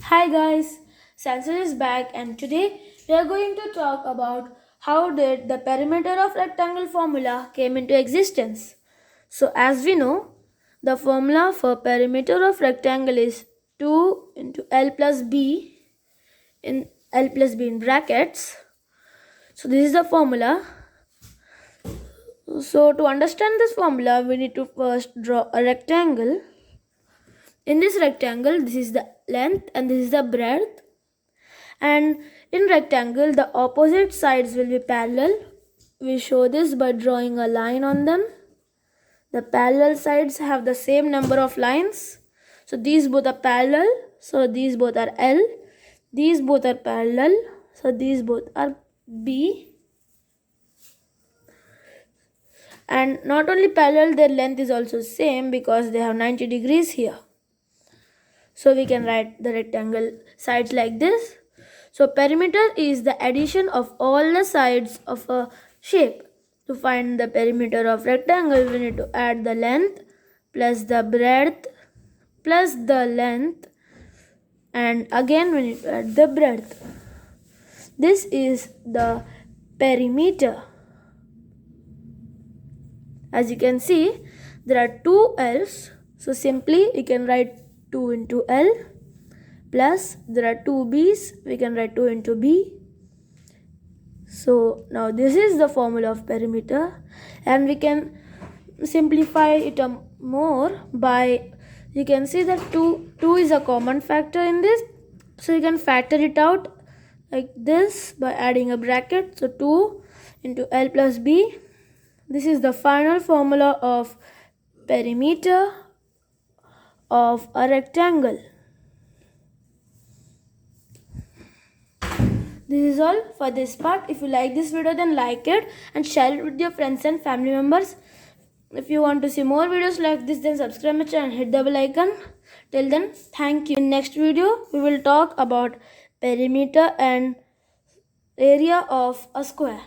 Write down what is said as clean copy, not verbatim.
Hi guys, Sensor is back and today we are going to talk about how did the perimeter of rectangle formula came into existence. So as we know, the formula for perimeter of rectangle is 2 into L plus B in L plus B in brackets. So this is the formula. So to understand this formula, we need to first draw a rectangle. In this rectangle, this is the length and this is the breadth. And in rectangle the opposite sides will be parallel. We show this by drawing a line on them. The parallel sides have the same number of lines, so these both are parallel, so these both are L. These both are parallel, so these both are B. And not only parallel, their length is also same because they have 90 degrees here. So we can write the rectangle sides like this. So perimeter is the addition of all the sides of a shape. To find the perimeter of rectangle, we need to add the length plus the breadth plus the length, and again we need to add the breadth. This is the perimeter. As you can see, there are two L's. So simply we can write 2 into L, plus there are two B's, we can write 2 into B. So now this is the formula of perimeter, and we can simplify it more by, you can see that 2 is a common factor in this, so you can factor it out like this by adding a bracket. So 2 into L plus B. This is the final formula of perimeter of a rectangle. This is all for this part. If you like this video, then like it and share it with your friends and family members. If you want to see more videos like this, then subscribe my channel and hit the bell icon. Till then, thank you. In next video, we will talk about perimeter and area of a square.